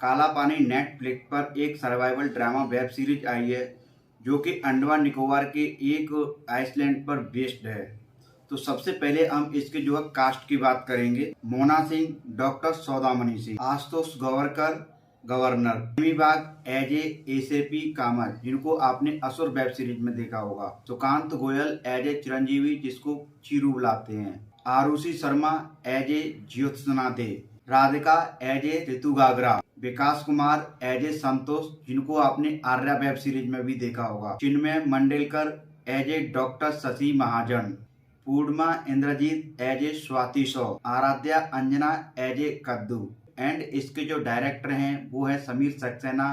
काला पानी नेटफ्लिक्स पर एक सर्वाइवल ड्रामा वेब सीरीज आई है जो कि अंडमान निकोबार के एक आइसलैंड पर बेस्ड है। तो सबसे पहले हम इसके जो है कास्ट की बात करेंगे। Mona Singh doctor Saudamini Singh, Ashutosh Gowariker governor, Jimmy Bagh as ACP Kamat जिनको आपने असुर वेब सीरीज में देखा होगा, सुकांत गोयल एज ए चिरंजीवी जिसको चीरू बुलाते हैं, Aarushi Sharma as a Jyotsna Dey, Radhika as a Ritu Gagra, Vikas Kumar as a Santosh जिनको आपने आर्या वेब सीरीज में भी देखा होगा, Chinmay Mandlekar as a doctor Shashi Mahajan, Purnima Indrajeet as A Swati Shaw, Aaradhya Anjana as a कद्दू एंड इसके जो डायरेक्टर हैं वो है समीर सक्सेना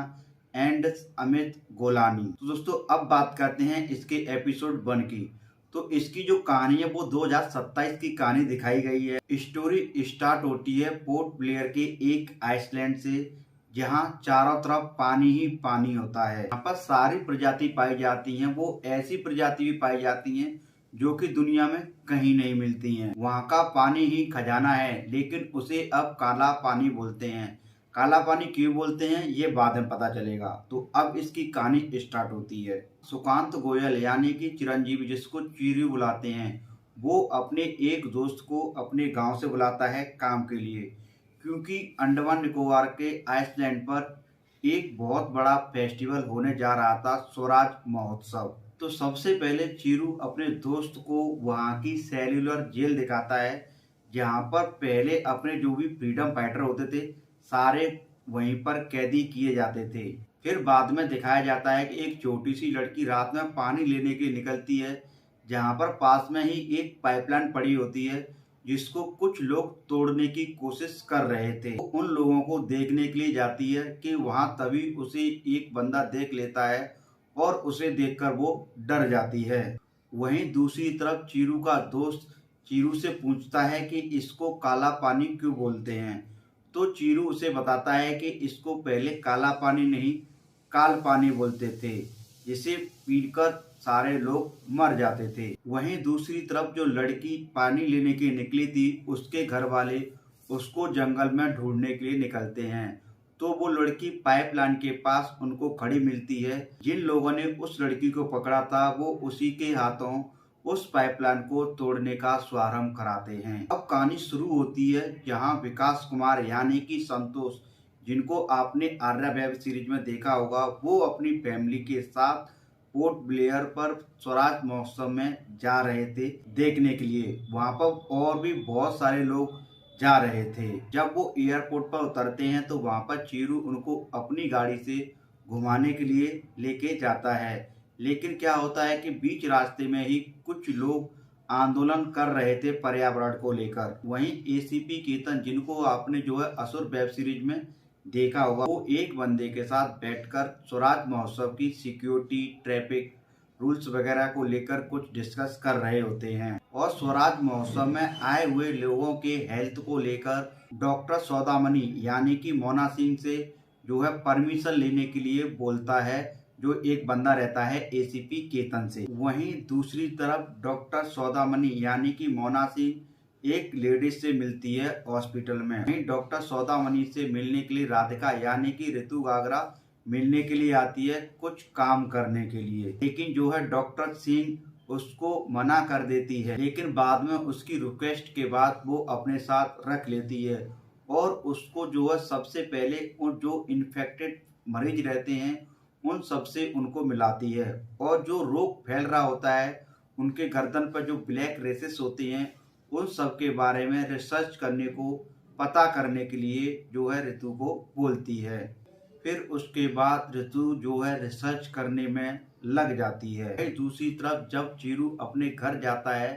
एंड अमित गोलानी। तो दोस्तों अब बात करते हैं इसके एपिसोड 1 की। तो इसकी जो कहानी है वो 2027 की कहानी दिखाई गई है। स्टोरी स्टार्ट होती है पोर्ट ब्लेयर के एक आइसलैंड से, जहां चारों तरफ पानी ही पानी होता है। यहाँ पर सारी प्रजाति पाई जाती हैं। वो ऐसी प्रजाति भी पाई जाती हैं जो कि दुनिया में कहीं नहीं मिलती हैं। वहाँ का पानी ही खजाना है, लेकिन उसे अब काला पानी बोलते हैं। काला पानी क्यों बोलते हैं ये बाद में पता चलेगा। तो अब इसकी कहानी स्टार्ट होती है। सुकांत गोयल यानी कि चिरंजीवी जिसको चीरू बुलाते हैं, वो अपने एक दोस्त को अपने गांव से बुलाता है काम के लिए, क्योंकि अंडमान निकोबार के आइसलैंड पर एक बहुत बड़ा फेस्टिवल होने जा रहा था, स्वराज महोत्सव। तो सबसे पहले चीरू अपने दोस्त को वहाँ की सेल्यूलर जेल दिखाता है, जहाँ पर पहले अपने जो भी फ्रीडम फाइटर होते थे सारे वहीं पर कैदी किए जाते थे। फिर बाद में दिखाया जाता है कि एक छोटी सी लड़की रात में पानी लेने के लिए निकलती है, जहाँ पर पास में ही एक पाइपलाइन पड़ी होती है जिसको कुछ लोग तोड़ने की कोशिश कर रहे थे। तो उन लोगों को देखने के लिए जाती है कि वहाँ तभी उसे एक बंदा देख लेता है और उसे देखकर वो डर जाती है। वहीं दूसरी तरफ चीरू का दोस्त चीरू से पूछता है कि इसको काला पानी क्यों बोलते हैं। तो चीरू उसे बताता है कि इसको पहले काला पानी नहीं काल पानी बोलते थे, जिसे पीकर सारे लोग मर जाते थे। वहीं दूसरी तरफ जो लड़की पानी लेने के निकली थी, उसके घर वाले उसको जंगल में ढूंढने के लिए निकलते हैं। तो वो लड़की पाइपलाइन के पास उनको खड़ी मिलती है। जिन लोगों ने उस लड़की को पकड़ा था वो उसी के हाथों उस पाइपलाइन को तोड़ने का शुभारंभ कराते हैं। अब कहानी शुरू होती है, जहां विकास कुमार यानी कि संतोष, जिनको आपने आर्या वेब सीरीज में देखा होगा, वो अपनी फैमिली के साथ पोर्ट ब्लेयर पर स्वराज महोत्सव में जा रहे थे देखने के लिए। वहां पर और भी बहुत सारे लोग जा रहे थे। जब वो एयरपोर्ट पर उतरते हैं तो वहां पर चीरू उनको अपनी गाड़ी से घुमाने के लिए लेके जाता है, लेकिन क्या होता है कि बीच रास्ते में ही कुछ लोग आंदोलन कर रहे थे पर्यावरण को लेकर। वहीं एसीपी केतन, जिनको आपने जो है असुर वेब सीरीज में देखा होगा, वो एक बंदे के साथ बैठकर स्वराज महोत्सव की सिक्योरिटी, ट्रैफिक रूल्स वगैरह को लेकर कुछ डिस्कस कर रहे होते हैं। और स्वराज महोत्सव में आए हुए लोगों के हेल्थ को लेकर डॉक्टर सौदामनी यानी कि मोना सिंह से जो है परमिशन लेने के लिए बोलता है, जो एक बंदा रहता है एसीपी केतन से। वहीं दूसरी तरफ डॉक्टर सौदामनी यानी कि मोना सिंह एक लेडीज से मिलती है हॉस्पिटल में। वहीं डॉक्टर सौदामनी से मिलने के लिए राधिका यानी कि ऋतु गागरा मिलने के लिए आती है कुछ काम करने के लिए, लेकिन जो है डॉक्टर सिंह उसको मना कर देती है। लेकिन बाद में उसकी रिक्वेस्ट के बाद वो अपने साथ रख लेती है और उसको जो है सबसे पहले उन जो इन्फेक्टेड मरीज रहते हैं उन सबसे उनको मिलाती है। और जो रोग फैल रहा होता है, उनके गर्दन पर जो ब्लैक रेसेस होते हैं, उन सब के बारे में रिसर्च करने को, पता करने के लिए जो है ऋतु को बोलती है। फिर उसके बाद ऋतु जो है रिसर्च करने में लग जाती है। दूसरी तरफ जब चीरू अपने घर जाता है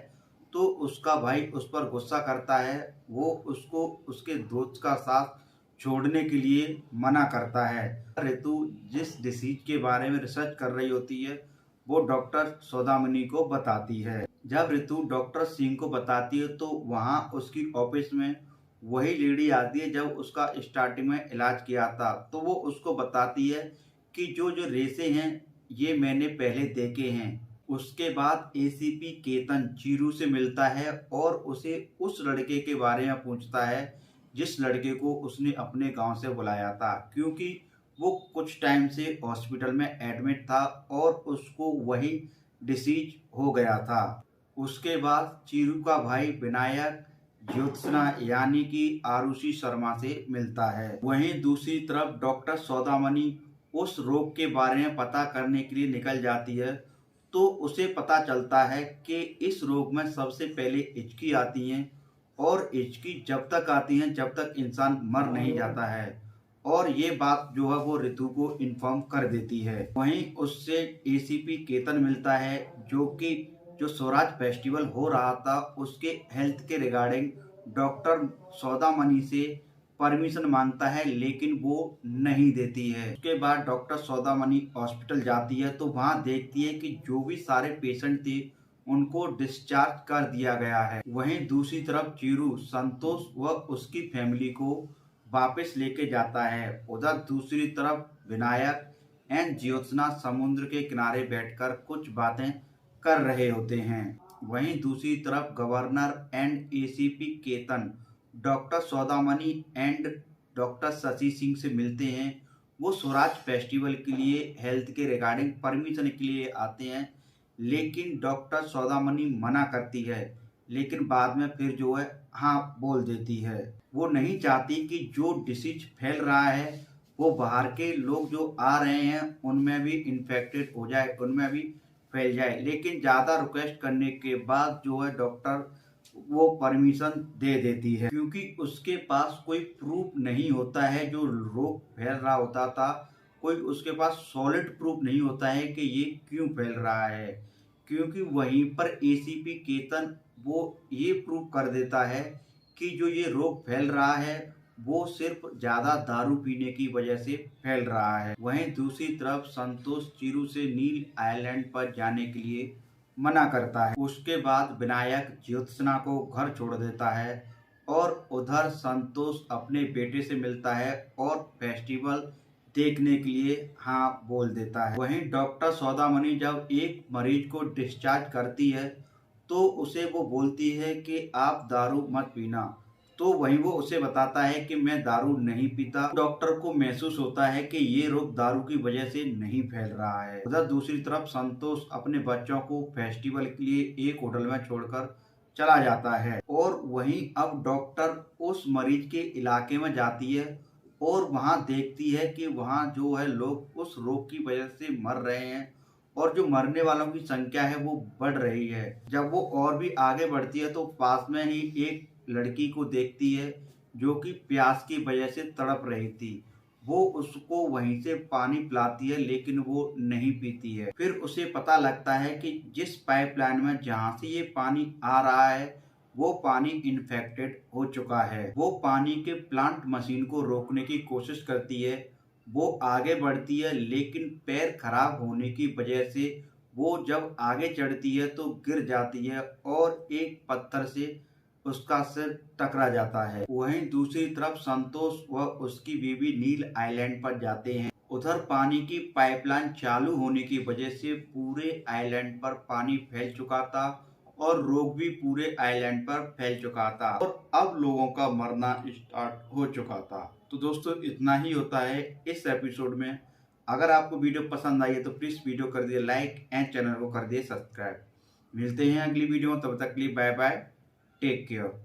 तो उसका भाई उस पर गुस्सा करता है। वो उसको उसके दोस्त का साथ छोड़ने के लिए मना करता है। ऋतु जिस डिसीज के बारे में रिसर्च कर रही होती है वो डॉक्टर सौदामनी को बताती है। जब ऋतु डॉक्टर सिंह को बताती है तो वहाँ उसकी ऑफिस में वही लेडी आती है जब उसका स्टार्टिंग में इलाज किया था। तो वो उसको बताती है कि जो जो रेसे हैं ये मैंने पहले देखे हैं। उसके बाद एसीपी केतन चीरू से मिलता है और उसे उस लड़के के बारे में पूछता है जिस लड़के को उसने अपने गांव से बुलाया था, क्योंकि वो कुछ टाइम से हॉस्पिटल में एडमिट था और उसको वही डिसीज हो गया था। उसके बाद चीरू का भाई विनायक ज्योत्सना यानी कि आरुषि शर्मा से मिलता है। वहीं दूसरी तरफ डॉक्टर सौदामणि उस रोग के बारे में पता करने के लिए निकल जाती है। तो उसे पता चलता है कि इस रोग में सबसे पहले हिचकी आती है और हिचकी जब तक आती है जब तक इंसान मर नहीं जाता है, और ये बात जो है वो ऋतु को इन्फॉर्म कर देती है। वहीं उससे एसीपी केतन मिलता है, जो कि जो स्वराज फेस्टिवल हो रहा था उसके हेल्थ के रिगार्डिंग डॉक्टर सौदामणि से परमिशन मांगता है, लेकिन वो नहीं देती है। उसके बाद डॉक्टर सौदामणि हॉस्पिटल जाती है तो वहां देखती है कि जो भी सारे पेशेंट थे उनको डिस्चार्ज कर दिया गया है। वहीं दूसरी तरफ चीरू संतोष व उसकी फैमिली को वापस लेके जाता है। उधर दूसरी तरफ विनायक एंड ज्योत्सना समुद्र के किनारे बैठकर कुछ बातें कर रहे होते हैं। वहीं दूसरी तरफ governor and ACP Ketan doctor Saudamini and doctor Shashi Singh से मिलते हैं। वो स्वराज फेस्टिवल के लिए हेल्थ के रिगार्डिंग परमिशन के लिए आते हैं, लेकिन डॉक्टर सौदामणि मना करती है, लेकिन बाद में फिर जो है हाँ बोल देती है। वो नहीं चाहती कि जो डिसीज फैल रहा है वो बाहर के लोग जो आ रहे हैं उनमें भी इन्फेक्टेड हो जाए, उनमें भी फैल जाए, लेकिन ज़्यादा रिक्वेस्ट करने के बाद जो है डॉक्टर वो परमिशन दे देती है, क्योंकि उसके पास कोई प्रूफ नहीं होता है। जो रोग फैल रहा होता था, कोई उसके पास सॉलिड प्रूफ नहीं होता है कि ये क्यों फैल रहा है, क्योंकि वहीं पर एसीपी केतन वो ये प्रूव कर देता है कि जो ये रोग फैल रहा है वो सिर्फ ज्यादा दारू पीने की वजह से फैल रहा है। वहीं दूसरी तरफ संतोष चीरू से नील आइलैंड पर जाने के लिए मना करता है। उसके बाद विनायक ज्योत्सना को घर छोड़ देता है और उधर संतोष अपने बेटे से मिलता है और फेस्टिवल देखने के लिए हाँ बोल देता है। वहीं डॉक्टर सौदामणि जब एक मरीज को डिस्चार्ज करती है तो उसे वो बोलती है कि आप दारू मत पीना, तो वहीं वो उसे बताता है कि मैं दारू नहीं पीता। डॉक्टर को महसूस होता है कि ये रोग दारू की वजह से नहीं फैल रहा है। उधर दूसरी तरफ संतोष अपने बच्चों को फेस्टिवल के लिए एक होटल में छोड़कर चला जाता है और वहीं अब डॉक्टर उस मरीज के इलाके में जाती है और वहां देखती है कि वहां जो है लोग उस रोग की वजह से मर रहे हैं और जो मरने वालों की संख्या है वो बढ़ रही है। जब वो और भी आगे बढ़ती है तो पास में ही एक लड़की को देखती है जो कि प्यास की वजह से तड़प रही थी। वो उसको वहीं से पानी पिलाती है, लेकिन वो नहीं पीती है। फिर उसे पता लगता है कि जिस पाइपलाइन में जहाँ से ये पानी आ रहा है वो पानी इन्फेक्टेड हो चुका है। वो पानी के प्लांट मशीन को रोकने की कोशिश करती है, वो आगे बढ़ती है, लेकिन पैर खराब होने की वजह से वो जब आगे चढ़ती है तो गिर जाती है और एक पत्थर से उसका सिर टकरा जाता है। वहीं दूसरी तरफ संतोष व उसकी बीवी नील आइलैंड पर जाते हैं। उधर पानी की पाइपलाइन चालू होने की वजह से पूरे आइलैंड पर पानी फैल चुका था और रोग भी पूरे आइलैंड पर फैल चुका था और अब लोगों का मरना स्टार्ट हो चुका था। तो दोस्तों इतना ही होता है इस एपिसोड में। अगर आपको वीडियो पसंद आई है तो प्लीज़ वीडियो कर दिए लाइक एंड चैनल को कर दिए सब्सक्राइब। मिलते हैं अगली वीडियो में, तब तक के लिए बाय बाय, टेक केयर।